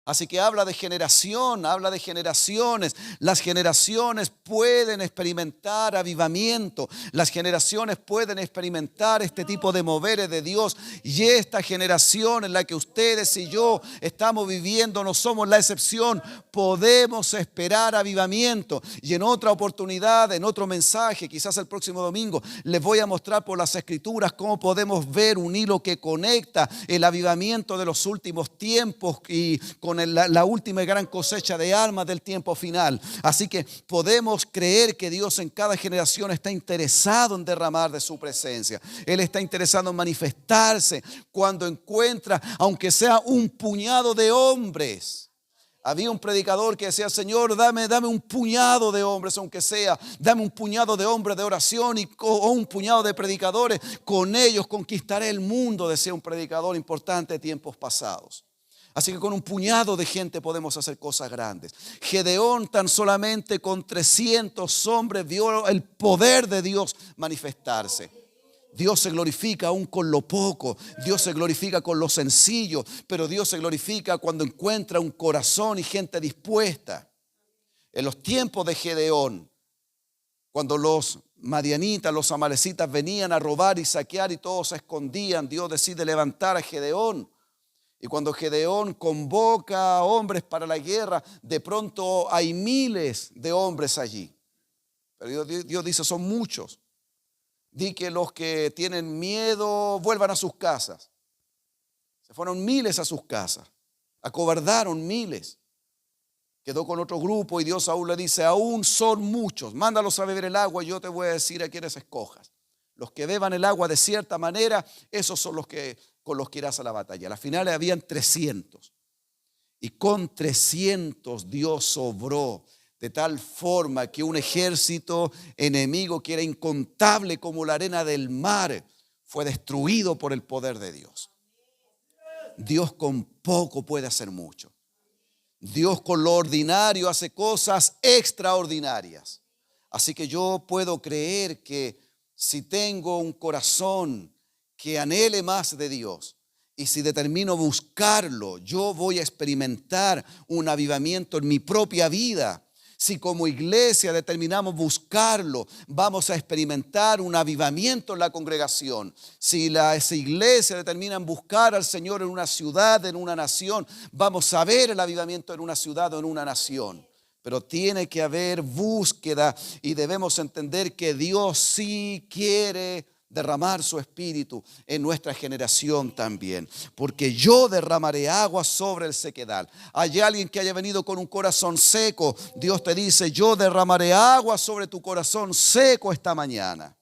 Así que habla de generación, habla de generaciones. Las generaciones pueden experimentar avivamiento. Las generaciones pueden experimentar este tipo de moveres de Dios. Y esta generación en la que ustedes y yo estamos viviendo, no somos la excepción. Podemos esperar avivamiento. Y en otra oportunidad, en otro mensaje, quizás el próximo domingo, les voy a mostrar por las Escrituras cómo podemos ver un hilo que conecta el avivamiento de los últimos tiempos y con la última gran cosecha de almas del tiempo final. Así que podemos creer que Dios en cada generación está interesado en derramar de su presencia. Él está interesado en manifestarse cuando encuentra, aunque sea un puñado de hombres. Había un predicador que decía: Señor, dame un puñado de hombres, aunque sea, dame un puñado de hombres de oración o un puñado de predicadores. Con ellos conquistaré el mundo, decía un predicador importante de tiempos pasados. Así que con un puñado de gente podemos hacer cosas grandes. Gedeón tan solamente con 300 hombres vio el poder de Dios manifestarse. Dios se glorifica aún con lo poco. Dios se glorifica con lo sencillo. Pero Dios se glorifica cuando encuentra un corazón y gente dispuesta. En los tiempos de Gedeón, cuando los madianitas, los amalecitas venían a robar y saquear y todos se escondían, Dios decide levantar a Gedeón. Y cuando Gedeón convoca a hombres para la guerra, de pronto hay miles de hombres allí. Pero Dios dice: son muchos. Di que los que tienen miedo vuelvan a sus casas. Se fueron miles a sus casas. Acobardaron miles. Quedó con otro grupo y Dios aún le dice: aún son muchos. Mándalos a beber el agua y yo te voy a decir a quiénes escojas. Los que beban el agua de cierta manera, esos son los que con los que irás a la batalla. A la final habían 300. Y con 300 Dios sobró de tal forma que un ejército enemigo que era incontable como la arena del mar fue destruido por el poder de Dios. Dios con poco puede hacer mucho. Dios con lo ordinario hace cosas extraordinarias. Así que yo puedo creer que si tengo un corazón que anhele más de Dios y si determino buscarlo, yo voy a experimentar un avivamiento en mi propia vida. Si como iglesia determinamos buscarlo, vamos a experimentar un avivamiento en la congregación. Si las iglesias determinan buscar al Señor en una ciudad, en una nación, vamos a ver el avivamiento en una ciudad o en una nación. Pero tiene que haber búsqueda y debemos entender que Dios sí quiere derramar su espíritu en nuestra generación también. Porque yo derramaré agua sobre el sequedal. Hay alguien que haya venido con un corazón seco. Dios te dice: yo derramaré agua sobre tu corazón seco esta mañana.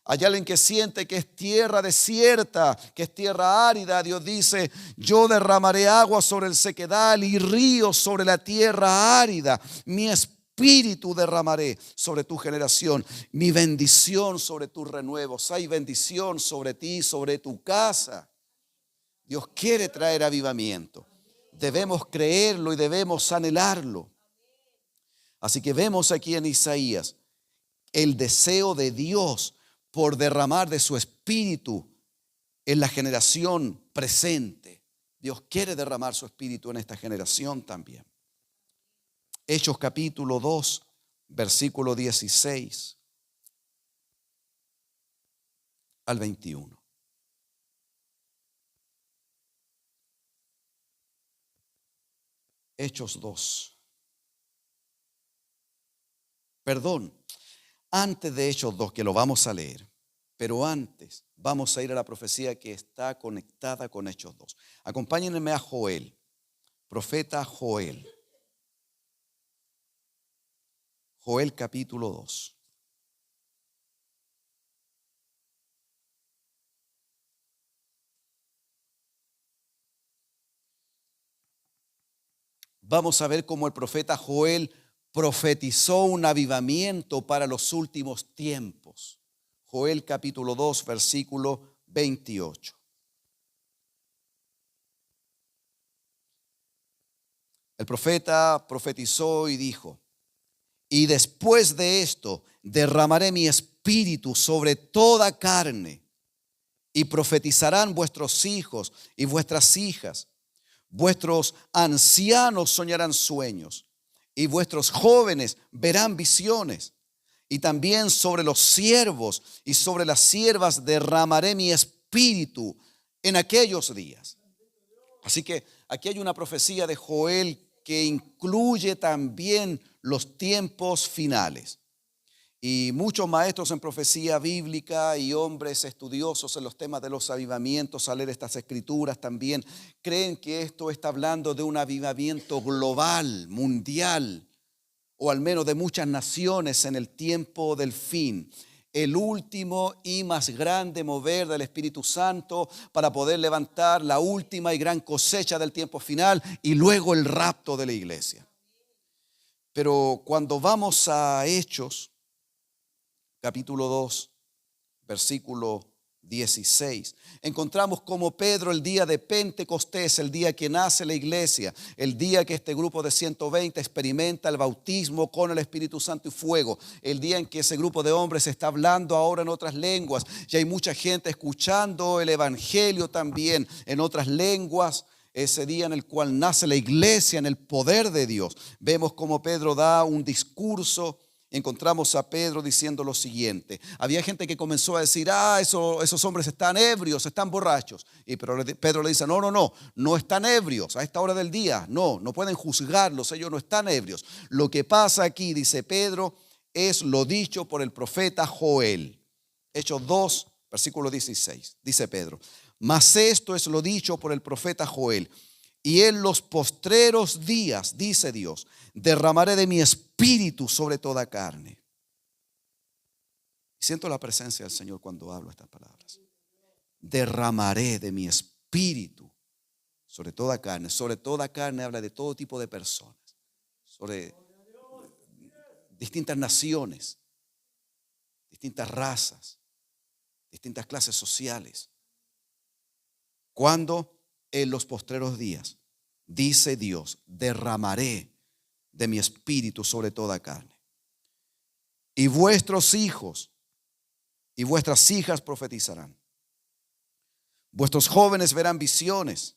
Hay alguien que siente que es tierra desierta, que es tierra árida. Dios dice: yo derramaré agua sobre el sequedal y ríos sobre la tierra árida. Mi espíritu derramaré sobre tu generación, mi bendición sobre tus renuevos. Hay bendición sobre ti, sobre tu casa. Dios quiere traer avivamiento. Debemos creerlo y debemos anhelarlo. Así que vemos aquí en Isaías el deseo de Dios por derramar de su espíritu en la generación presente. Dios quiere derramar su espíritu en esta generación también. Hechos capítulo 2, versículo 16 al 21. Hechos 2. Perdón, antes de Hechos 2, que lo vamos a leer, pero antes vamos a ir a la profecía que está conectada con Hechos 2. Acompáñenme a Joel, profeta Joel. Joel capítulo 2. Vamos a ver cómo el profeta Joel profetizó un avivamiento para los últimos tiempos. Joel capítulo 2, versículo 28. El profeta profetizó y dijo: y después de esto derramaré mi espíritu sobre toda carne, y profetizarán vuestros hijos y vuestras hijas, Vuestros ancianos soñarán sueños y vuestros jóvenes verán visiones. Y también sobre los siervos y sobre las siervas derramaré mi espíritu en aquellos días. Así que aquí hay una profecía de Joel que incluye también los tiempos finales. Y muchos maestros en profecía bíblica y hombres estudiosos en los temas de los avivamientos, al leer estas escrituras también, creen que esto está hablando de un avivamiento global, mundial, o al menos de muchas naciones en el tiempo del fin. El último y más grande mover del Espíritu Santo para poder levantar la última y gran cosecha del tiempo final y luego el rapto de la iglesia. Pero cuando vamos a Hechos, capítulo 2, versículo 16, encontramos como Pedro el día de Pentecostés, el día que nace la iglesia, el día que este grupo de 120 experimenta el bautismo con el Espíritu Santo y fuego, el día en que ese grupo de hombres está hablando ahora en otras lenguas y hay mucha gente escuchando el evangelio también en otras lenguas. Ese día en el cual nace la iglesia en el poder de Dios, vemos como Pedro da un discurso. Encontramos a Pedro diciendo lo siguiente. Había gente que comenzó a decir, esos hombres están ebrios, están borrachos. Y Pedro le dice, no están ebrios a esta hora del día. No pueden juzgarlos, ellos no están ebrios. Lo que pasa aquí, dice Pedro, es lo dicho por el profeta Joel. Hechos 2, versículo 16, dice Pedro. Mas esto es lo dicho por el profeta Joel. Y en los postreros días, dice Dios, derramaré de mi espíritu sobre toda carne. Siento la presencia del Señor cuando hablo estas palabras. Derramaré de mi espíritu sobre toda carne. Sobre toda carne habla de todo tipo de personas. Sobre distintas naciones, distintas razas, distintas clases sociales. Cuando en los postreros días, dice Dios, derramaré de mi espíritu sobre toda carne. Y vuestros hijos y vuestras hijas profetizarán. Vuestros jóvenes verán visiones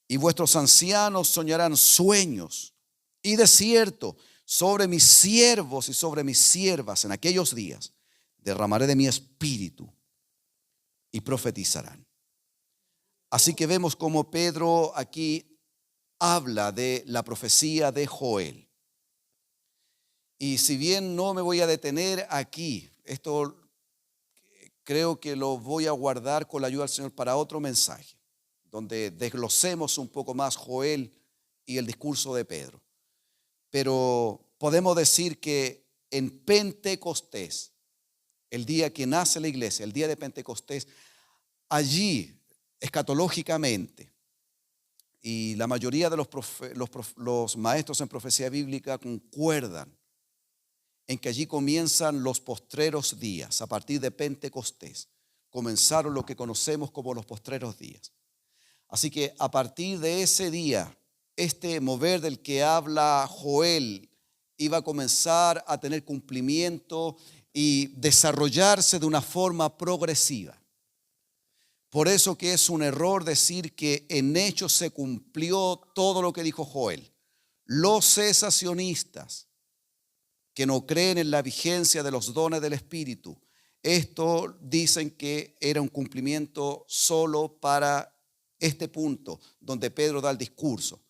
y vuestros ancianos soñarán sueños. Y de cierto, sobre mis siervos y sobre mis siervas en aquellos días derramaré de mi espíritu y profetizarán. Así que vemos como Pedro aquí habla de la profecía de Joel. Y si bien no me voy a detener aquí, esto creo que lo voy a guardar con la ayuda del Señor para otro mensaje, donde desglosemos un poco más Joel y el discurso de Pedro. Pero podemos decir que en Pentecostés, el día que nace la iglesia, el día de Pentecostés, allí escatológicamente, y la mayoría de los maestros en profecía bíblica concuerdan en que allí comienzan los postreros días. A partir de Pentecostés comenzaron lo que conocemos como los postreros días. Así que a partir de ese día, este mover del que habla Joel iba a comenzar a tener cumplimiento y desarrollarse de una forma progresiva. Por eso que es un error decir que en hechos se cumplió todo lo que dijo Joel. Los cesacionistas que no creen en la vigencia de los dones del Espíritu, esto dicen que era un cumplimiento solo para este punto donde Pedro da el discurso,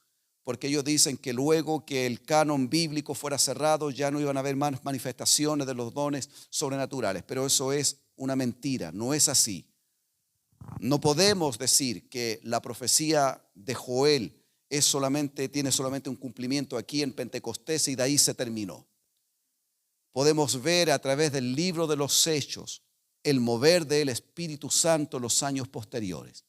porque ellos dicen que luego que el canon bíblico fuera cerrado ya no iban a haber más manifestaciones de los dones sobrenaturales, pero eso es una mentira, no es así. No podemos decir que la profecía de Joel tiene solamente un cumplimiento aquí en Pentecostés y de ahí se terminó. Podemos ver a través del libro de los Hechos el mover del Espíritu Santo en los años posteriores.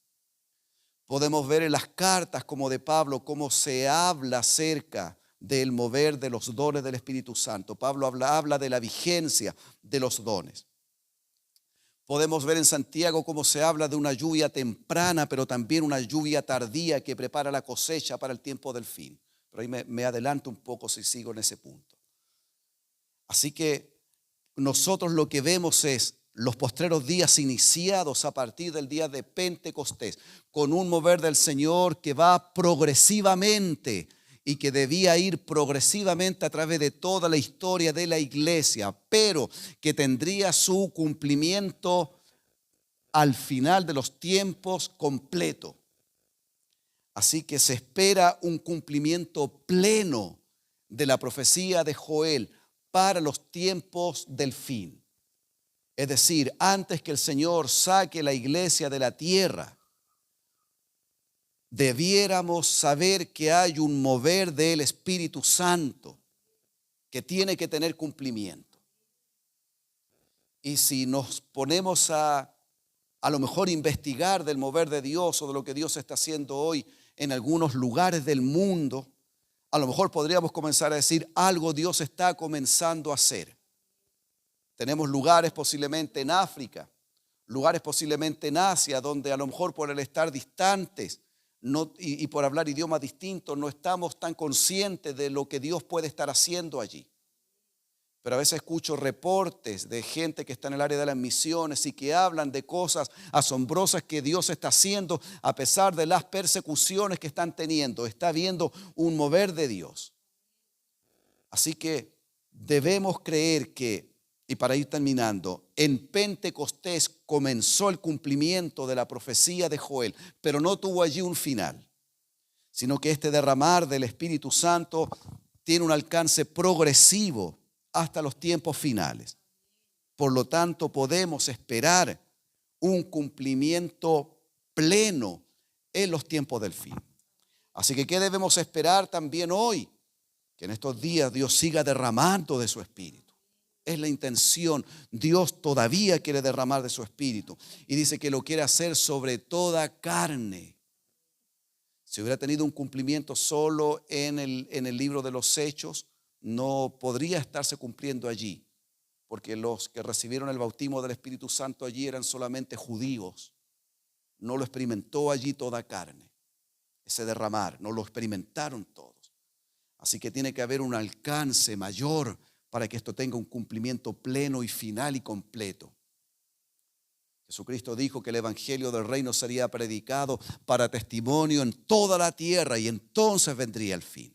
Podemos ver en las cartas como de Pablo cómo se habla acerca del mover de los dones del Espíritu Santo. Pablo habla de la vigencia de los dones. Podemos ver en Santiago cómo se habla de una lluvia temprana, pero también una lluvia tardía que prepara la cosecha para el tiempo del fin. Pero ahí me adelanto un poco si sigo en ese punto. Así que nosotros lo que vemos es los postreros días iniciados a partir del día de Pentecostés, con un mover del Señor que va progresivamente y que debía ir progresivamente a través de toda la historia de la iglesia, pero que tendría su cumplimiento al final de los tiempos completo. Así que se espera un cumplimiento pleno de la profecía de Joel para los tiempos del fin. Es decir, antes que el Señor saque la iglesia de la tierra, debiéramos saber que hay un mover del Espíritu Santo que tiene que tener cumplimiento. Y si nos ponemos a lo mejor investigar del mover de Dios o de lo que Dios está haciendo hoy en algunos lugares del mundo, a lo mejor podríamos comenzar a decir algo Dios está comenzando a hacer. Tenemos lugares posiblemente en África, lugares posiblemente en Asia, donde a lo mejor por el estar distantes y por hablar idiomas distintos no estamos tan conscientes de lo que Dios puede estar haciendo allí. Pero a veces escucho reportes de gente que está en el área de las misiones y que hablan de cosas asombrosas que Dios está haciendo a pesar de las persecuciones que están teniendo. Está habiendo un mover de Dios. Así que debemos creer que, y para ir terminando, en Pentecostés comenzó el cumplimiento de la profecía de Joel, pero no tuvo allí un final, sino que este derramar del Espíritu Santo tiene un alcance progresivo hasta los tiempos finales. Por lo tanto, podemos esperar un cumplimiento pleno en los tiempos del fin. Así que, ¿qué debemos esperar también hoy? Que en estos días Dios siga derramando de su Espíritu. Es la intención. Dios todavía quiere derramar de su Espíritu. Y dice que lo quiere hacer sobre toda carne. Si hubiera tenido un cumplimiento solo en el libro de los Hechos, no podría estarse cumpliendo allí, porque los que recibieron el bautismo del Espíritu Santo allí eran solamente judíos. No lo experimentó allí toda carne, ese derramar, no lo experimentaron todos. Así que tiene que haber un alcance mayor para que esto tenga un cumplimiento pleno y final y completo. Jesucristo dijo que el evangelio del reino sería predicado para testimonio en toda la tierra y entonces vendría el fin.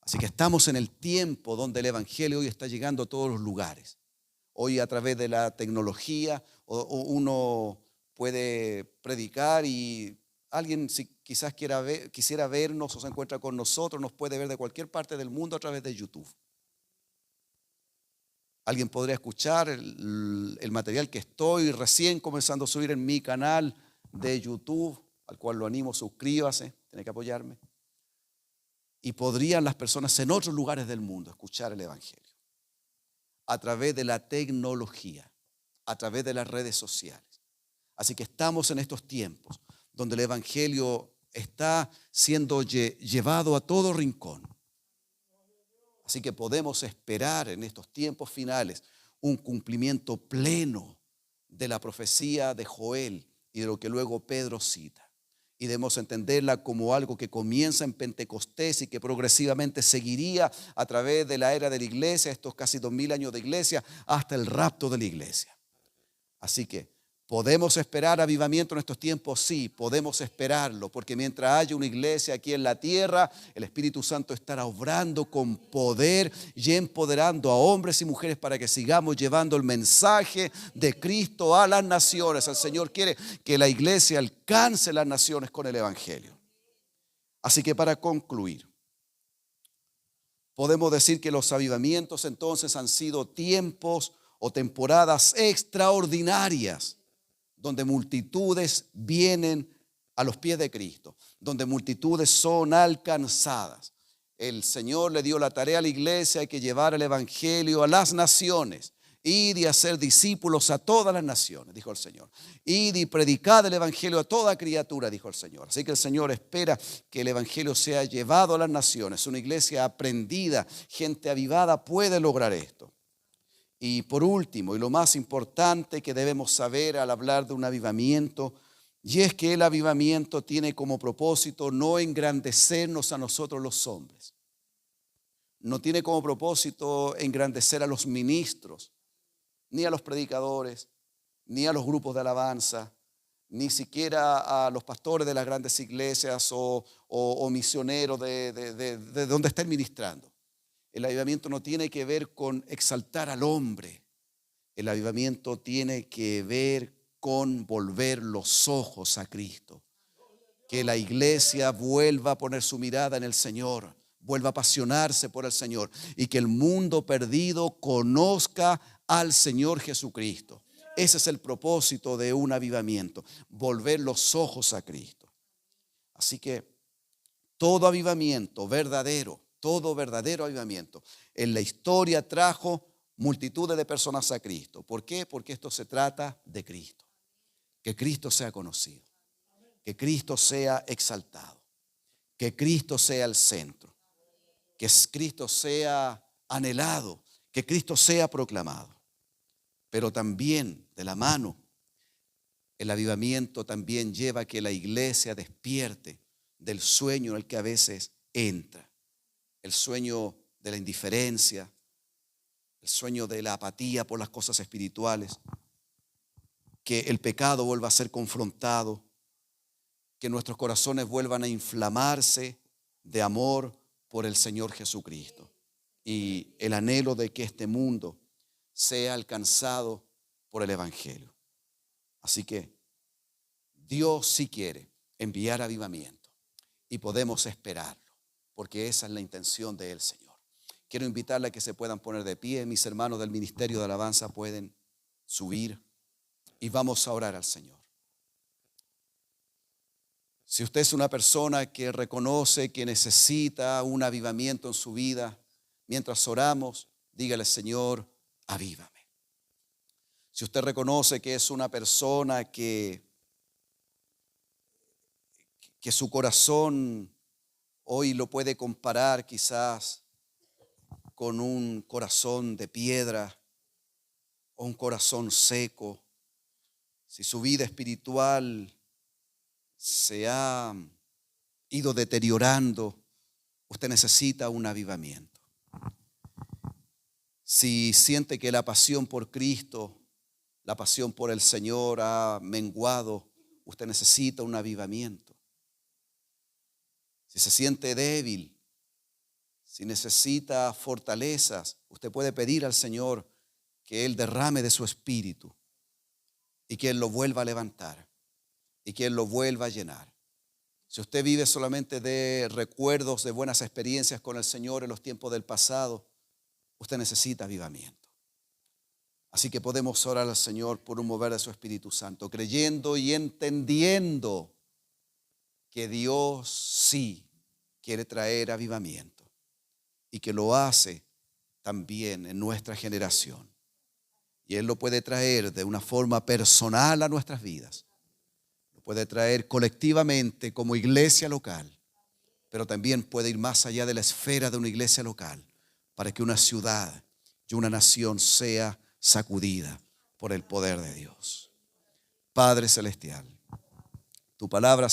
Así que estamos en el tiempo donde el evangelio hoy está llegando a todos los lugares. Hoy a través de la tecnología uno puede predicar y alguien si quizás quisiera vernos o se encuentra con nosotros, nos puede ver de cualquier parte del mundo a través de YouTube. Alguien podría escuchar el material que estoy recién comenzando a subir en mi canal de YouTube, al cual lo animo, suscríbase, tiene que apoyarme. Y podrían las personas en otros lugares del mundo escuchar el evangelio a través de la tecnología, a través de las redes sociales. Así que estamos en estos tiempos donde el evangelio está siendo llevado a todo rincón. Así que podemos esperar en estos tiempos finales un cumplimiento pleno de la profecía de Joel y de lo que luego Pedro cita. Y debemos entenderla como algo que comienza en Pentecostés y que progresivamente seguiría a través de la era de la iglesia, estos casi 2000 años de iglesia, hasta el rapto de la iglesia. Así que, ¿podemos esperar avivamiento en estos tiempos? Sí, podemos esperarlo, porque mientras haya una iglesia aquí en la tierra, el Espíritu Santo estará obrando con poder y empoderando a hombres y mujeres para que sigamos llevando el mensaje de Cristo a las naciones. El Señor quiere que la iglesia alcance las naciones con el evangelio. Así que para concluir, podemos decir que los avivamientos entonces han sido tiempos o temporadas extraordinarias, donde multitudes vienen a los pies de Cristo, donde multitudes son alcanzadas. El Señor le dio la tarea a la iglesia de que llevar el evangelio a las naciones. Id y hacer discípulos a todas las naciones, dijo el Señor. Id y predicad el evangelio a toda criatura, dijo el Señor. Así que el Señor espera que el evangelio sea llevado a las naciones. Una iglesia aprendida, gente avivada puede lograr esto. Y por último, y lo más importante que debemos saber al hablar de un avivamiento, y es que el avivamiento tiene como propósito no engrandecernos a nosotros los hombres. No tiene como propósito engrandecer a los ministros, ni a los predicadores, ni a los grupos de alabanza, ni siquiera a los pastores de las grandes iglesias o misioneros de donde estén ministrando. El avivamiento no tiene que ver con exaltar al hombre. El avivamiento tiene que ver con volver los ojos a Cristo. Que la iglesia vuelva a poner su mirada en el Señor, vuelva a apasionarse por el Señor y que el mundo perdido conozca al Señor Jesucristo. Ese es el propósito de un avivamiento, volver los ojos a Cristo. Así que todo avivamiento verdadero, todo verdadero avivamiento en la historia trajo multitudes de personas a Cristo. ¿Por qué? Porque esto se trata de Cristo. Que Cristo sea conocido, que Cristo sea exaltado, que Cristo sea el centro, que Cristo sea anhelado, que Cristo sea proclamado. Pero también de la mano, el avivamiento también lleva a que la iglesia despierte del sueño en el que a veces entra. El sueño de la indiferencia, el sueño de la apatía por las cosas espirituales. Que el pecado vuelva a ser confrontado, que nuestros corazones vuelvan a inflamarse de amor por el Señor Jesucristo. Y el anhelo de que este mundo sea alcanzado por el Evangelio. Así que Dios sí quiere enviar avivamiento y podemos esperarlo, porque esa es la intención del Señor. Quiero invitarle a que se puedan poner de pie. Mis hermanos del Ministerio de Alabanza pueden subir y vamos a orar al Señor. Si usted es una persona que reconoce que necesita un avivamiento en su vida, mientras oramos, dígale: Señor, avívame. Si usted reconoce que es una persona que su corazón hoy lo puede comparar quizás con un corazón de piedra o un corazón seco, si su vida espiritual se ha ido deteriorando, usted necesita un avivamiento. Si siente que la pasión por Cristo, la pasión por el Señor ha menguado, usted necesita un avivamiento. Si se siente débil, si necesita fortalezas, usted puede pedir al Señor que Él derrame de su espíritu y que Él lo vuelva a levantar y que Él lo vuelva a llenar. Si usted vive solamente de recuerdos de buenas experiencias con el Señor en los tiempos del pasado, usted necesita avivamiento. Así que podemos orar al Señor por un mover de su Espíritu Santo, creyendo y entendiendo que Dios sí quiere traer avivamiento y que lo hace también en nuestra generación. Y Él lo puede traer de una forma personal a nuestras vidas. Lo puede traer colectivamente como iglesia local, pero también puede ir más allá de la esfera de una iglesia local para que una ciudad y una nación sea sacudida por el poder de Dios. Padre Celestial, tu palabra